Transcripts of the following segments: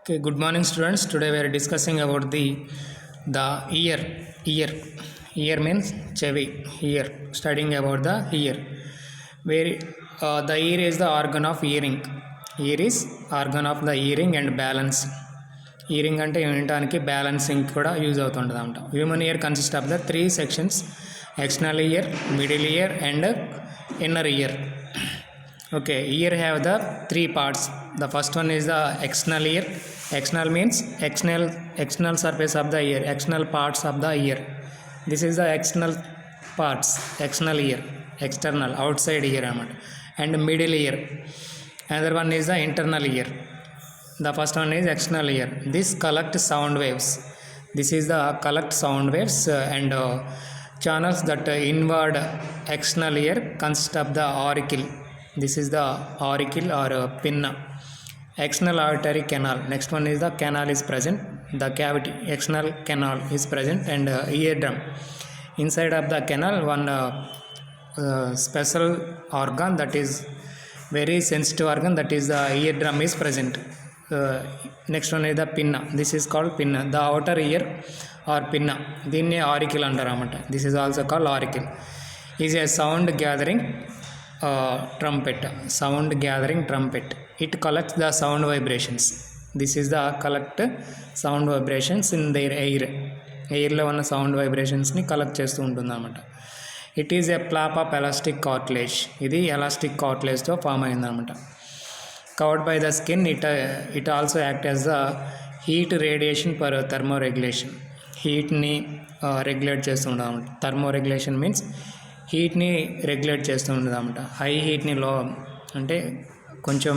Okay, good morning, students. Today we are discussing about the ear. Ear. Ear means chevi. Ear. Studying about the ear. Where the ear is the organ of hearing. Ear is organ of the hearing and balance. Hearing అంటే వినడానికి balancing కూడా use అవుతుంటుంది అంట. Human year consist of the 3 sections: external ear, middle ear and inner ear. Okay, ear have the 3 parts. The first one is the external ear. External means external surface of the ear, external parts of the ear. This is the external parts, external ear, external outside ear and middle ear. Another one is the internal ear. The first one is external ear. This collect sound waves. This is the collect sound waves and channels that inward external ear consist of the auricle. This is the auricle or pinna. External auditory canal. Next one is the canal is present. The cavity, external canal is present and eardrum. Inside of the canal, one special organ that is very sensitive organ, that is the eardrum is present. Next one is the pinna. This is called pinna. The outer ear or pinna. దీన్ని auricle అంటారన్నమాట. This is also called auricle. Is a sound gathering trumpet. Sound gathering trumpet. It collects the sound vibrations. This is the collect sound vibrations in their air. ఎయిర్లో ఉన్న sound వైబ్రేషన్స్ని collect చేస్తూ ఉంటుంది అన్నమాట. It is a flap of elastic cartilage. ఇది elastic కార్టిలేజ్తో form అయిందన్నమాట. Covered by the skin. It also act as the heat radiation for thermoregulation. హీట్ని రెగ్యులేట్ చేస్తూ ఉంటాం అన్నమాట. థర్మో రెగ్యులేషన్ మీన్స్ హీట్ని రెగ్యులేట్ చేస్తూ ఉంటుంది అన్నమాట. హై హీట్ని లో అంటే కొంచెం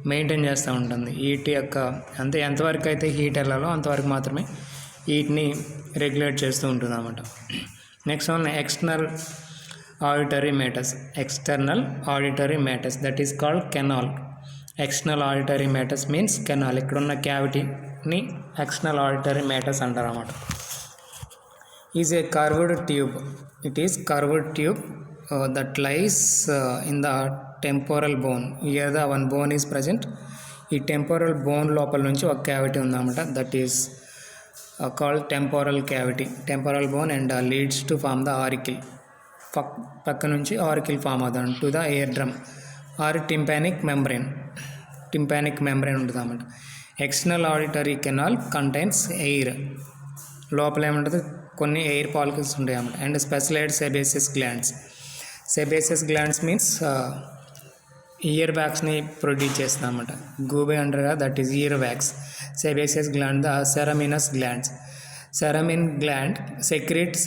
మెయింటైన్ చేస్తూ ఉంటుంది. హీట్ యొక్క అంటే ఎంతవరకు అయితే హీట్ వెళ్ళాలో అంతవరకు మాత్రమే హీట్ని రెగ్యులేట్ చేస్తూ ఉంటుంది అన్నమాట. Next one external auditory matters. External auditory matters that is called canal. External auditory matters means canal. ఇక్కడున్న క్యావిటీని ఎక్స్టర్నల్ ఆడిటరీ మ్యాటర్స్ అంటారు అన్నమాట. Is a curved tube. It is curved tube that lies in the temporal bone. Here the one bone is present. ఈ temporal bone లోపల నుంచి ఒక cavity ఉందన్నమాట. That is called temporal cavity. Temporal bone and leads to form the auricle. పక్క నుంచి auricle form అవుతుంది to the air drum or tympanic membrane. Tympanic membrane ఉంటుంది అన్నమాట. External auditory canal contains air. లోపల ఏముంటుంది, కొన్ని ఎయిర్ పాలికల్స్ ఉంటాయి అన్నమాట. And specialised sebaceous glands. Sebaceous glands means ear వ్యాక్స్ని ప్రొడ్యూస్ చేస్తుంది అన్నమాట. గూబే అంటారు కదా, that is ear wax. Sebaceous gland the ceruminous glands. Ceruminous gland secrete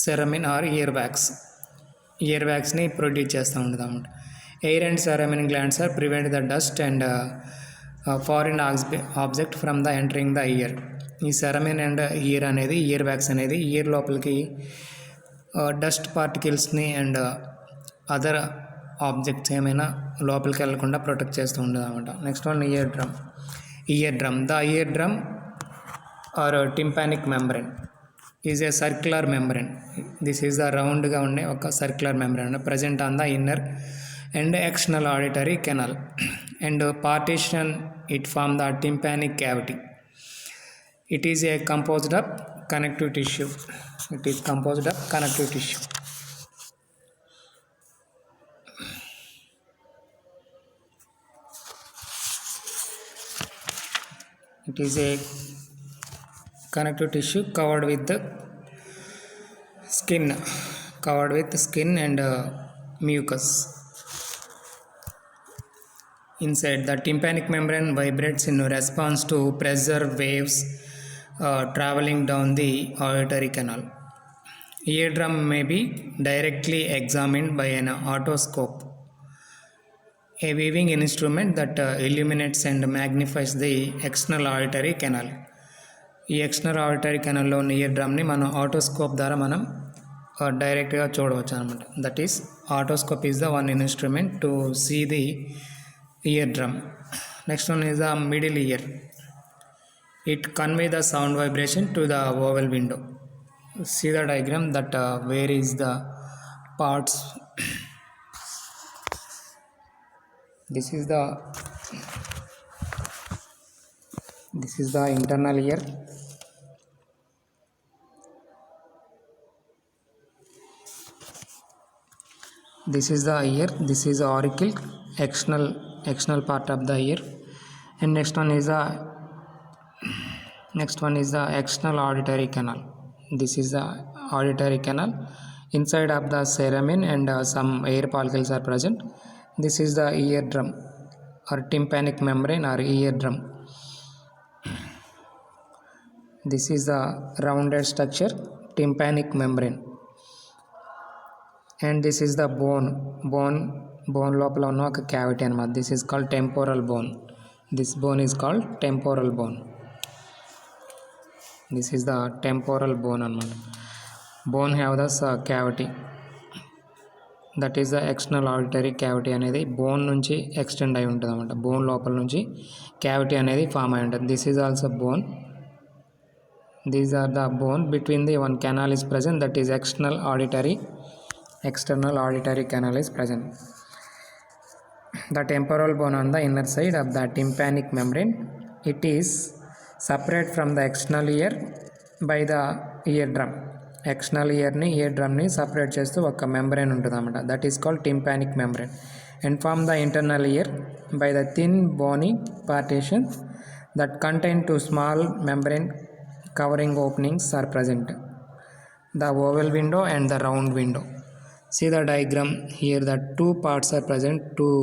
cerumen or ear wax. Ear వ్యాక్స్ని ప్రొడ్యూస్ చేస్తూ ఉంటుంది అన్నమాట. Air and cerumen glands are prevent the dust and foreign object from the entering the ear. ఈ cerumen and ear అనేది, ear wax అనేది ear లోపలికి dust పార్టికల్స్ని and other objects ఏమైనా లోపలికి వెళ్లకుండా ప్రొటెక్ట్ చేస్తూ ఉంటుంది అనమాట. Next one ear drum. Ear drum. The ear drum or tympanic membrane is a circular membrane. This is the రౌండ్గా ఉండే ఒక circular membrane present on the inner and external auditory canal and partition it form the tympanic cavity. It is a composed of connective tissue. It is composed of connective tissue. It is a connective tissue covered with the skin, covered with skin and mucus. Inside the tympanic membrane vibrates in response to pressure waves traveling down the auditory canal. Eardrum may be directly examined by an otoscope, a viewing instrument that illuminates and magnifies the external auditory canal. ఈ external auditory కెనాల్లో ఉన్న year డ్రమ్ని మనం ఆటోస్కోప్ ద్వారా మనం డైరెక్ట్గా చూడవచ్చు అనమాట. That is otoscope is the one instrument to see the eardrum. Next one is the middle ear. It convey the sound vibration to the oval window. See the diagram that where is the parts. This is the This is the internal ear. This is the ear. This is the auricle, external part of the ear. And next one is the external auditory canal. This is the auditory canal. Inside of the cerumen and some air follicles are present. This is the eardrum or tympanic membrane or eardrum. This is the rounded structure, tympanic membrane. And this is the bone లోపల ఉన్న ఒక cavity అన్నమాట. This is called temporal bone. This bone is called temporal bone. This is the temporal bone అన్నమాట. Bone have the cavity, that is the external auditory cavity అనేది bone నుంచి extend అయి ఉంటుంది అన్నమాట. బోన్ లోపల నుంచి క్యావిటీ అనేది ఫామ్ అయి ఉంటుంది. This is also bone. These are the bone between the one canal is present, that is external auditory canal is present. The temporal bone on the inner side of the tympanic membrane, it is separate from the external ear by the eardrum. External ear ni eardrum ni separate చేస్తూ ఒక membrane ఉంటుంది అన్నమాట. That is called tympanic membrane, and from the internal ear by the thin bony partition that contain two small membrane covering openings are present, the oval window and the round window. See the diagram here, the two parts are present, two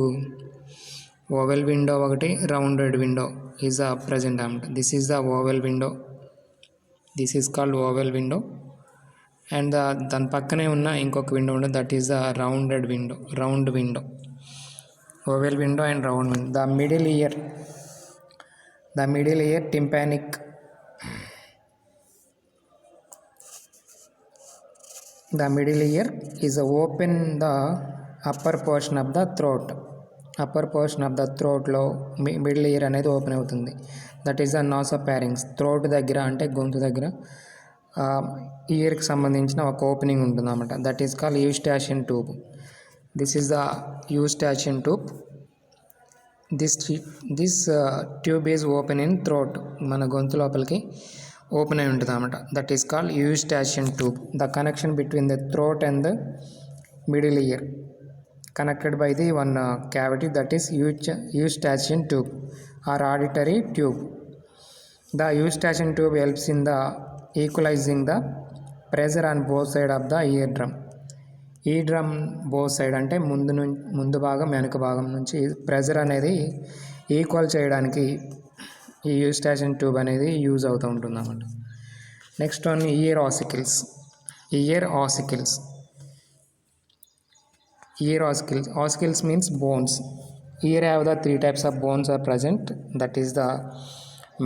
oval window ఒకటి rounded window is present. This is the oval window, this is called oval window, and దాని పక్కనే ఉన్న ఇంకొక window ఉంటుంది, that is the round window. Oval window and round window. The middle ear tympanic. The middle ear is open the upper portion of the throat. Upper portion of the throat లో middle ear అనేది open అవుతుంది. That is the nasopharynx. Throat దగ్గర అంటే గొంతు దగ్గర ఇయర్కి సంబంధించిన ఒక ఓపెనింగ్ ఉంటుంది అన్నమాట. That is called Eustachian tube. This is the Eustachian tube. This tube is open in throat. మన గొంతు లోపలికి ఓపెన్ అయి ఉంటుంది అన్నమాట. That is called Eustachian tube. The connection between the throat and the middle ear connected by the one cavity, that is eustachian tube or auditory tube. The eustachian tube helps in the equalizing the pressure on both side of the eardrum. eardrum both side అంటే ముందు భాగం వెనుక భాగం నుంచి pressure అనేది equal చేయడానికి ఈ Eustachian tube అనేది యూజ్ అవుతూ ఉంటుంది అన్నమాట. Next one ear ossicles. Ear ossicles means bones. Ear have the three types of bones are present, that is the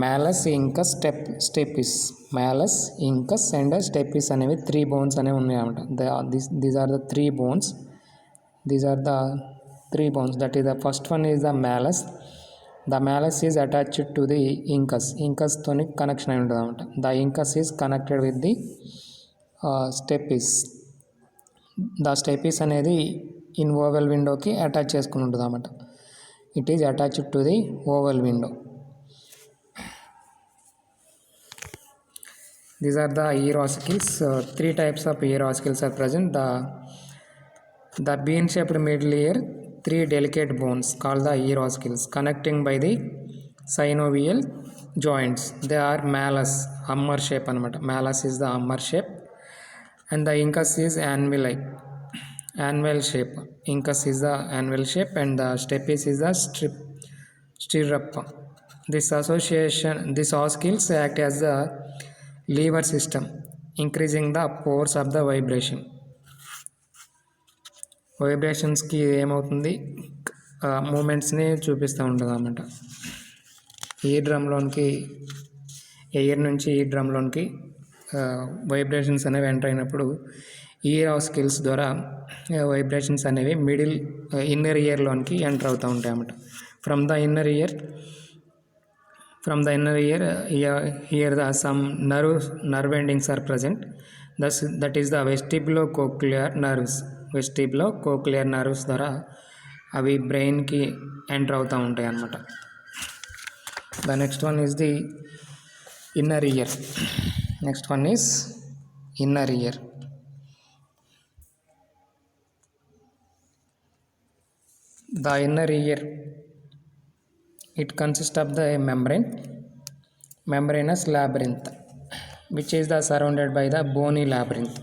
malleus, incus, stapes. Malleus, incus and stapes అనేవి three bones అనేవి ఉన్నాయి అన్నమాట. These are the three bones. That is the first one is the malleus. The malleus is attached to the incus తోని connection అయి ఉంటుంది అన్నమాట. The incus is connected with the stapes. The stapes అనేది in oval విండోకి attach చేసుకుని ఉంటుంది అన్నమాట. It is attached to the oval window. These are the ear ossicles. Three types of ear ossicles are present. The bean shaped middle ear, three delicate bones called the ear ossicles connecting by the synovial joints. They are malleus, hammer shape అన్నమాట. malleus is the hammer shape and the incus is anvil shape. Incus is the anvil shape and the stapes is the stirrup. These ossicles act as the lever system, increasing the force of the vibration. వైబ్రేషన్స్కి ఏమవుతుంది, మూమెంట్స్ని చూపిస్తూ ఉంటుంది అన్నమాట. Air నుంచి ఈ డ్రమ్లోనికి vibrations అనేవి enter అయినప్పుడు ear ossicles ద్వారా vibrations అనేవి ఇన్నర్ ఇయర్లోనికి ఎంటర్ అవుతూ ఉంటాయి అన్నమాట. From the inner ear here the some nerve endings are present. That is the vestibulocochlear nerves ద్వారా అవి బ్రెయిన్కి ఎంటర్ అవుతూ ఉంటాయి అన్నమాట. The next one is the inner ear. Next one is inner ear. The inner ear, it consists of the membranous labyrinth, which is surrounded by the bony labyrinth.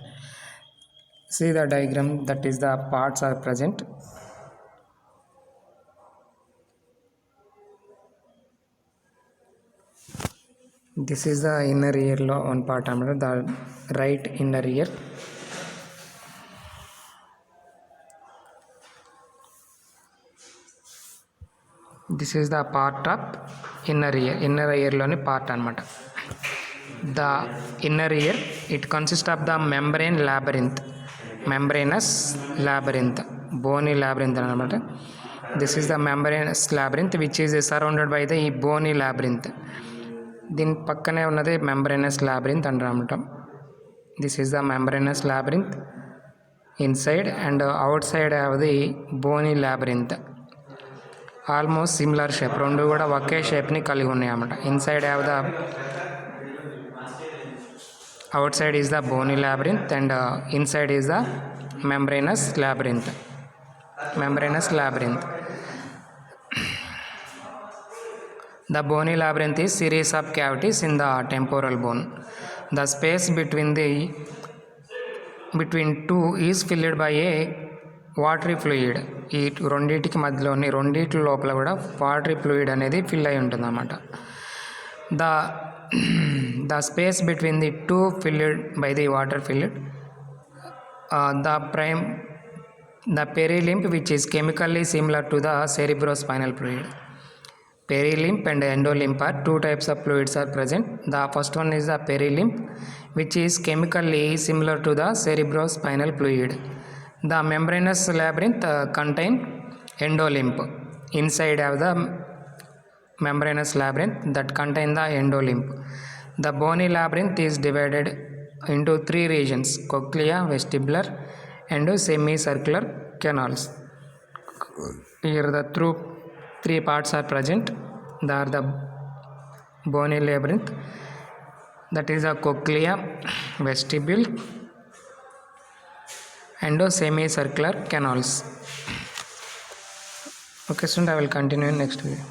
See the diagram, that is the parts are present. This is the inner ear one part, the right inner ear. This is the part of inner ear loni part anamata. The inner ear, it consists of the membranous labyrinth, bony labyrinth anamata. This is the membranous labyrinth which is surrounded by the bony labyrinth. దీని పక్కనే ఉన్నది membranous labyrinth అంటారన్నమాట. This is the membranous labyrinth inside, and outside have the bony labyrinth. Almost similar shape, రెండు కూడా ఒకే షేప్ని కలిగి ఉన్నాయి అన్నమాట. Inside have the outside is the bony labyrinth, and inside is the membranous labyrinth. The bony labyrinth is series of cavities in the temporal bone. The space between two is filled by a watery fluid. ఈ రెండింటికి మధ్యలోని రెండింటి లోపల కూడా watery fluid అనేది fill అయి ఉంటుంది అన్నమాట. The space between the two filled by the water filled, the perilimb, which is chemically similar to the cerebrospinal fluid. Perilimb and endolimb are two types of fluids are present. The first one is the perilimb, which is chemically similar to the cerebrospinal fluid. The membranous labyrinth contain endolimb. Inside have the membranous labyrinth that contain the endolimb. The bony labyrinth is divided into three regions: cochlea, vestibular, and semicircular canals. Here the three parts are present. They are the bony labyrinth, that is the cochlea, vestibule, and semicircular canals. Okay, student, I will continue in next video.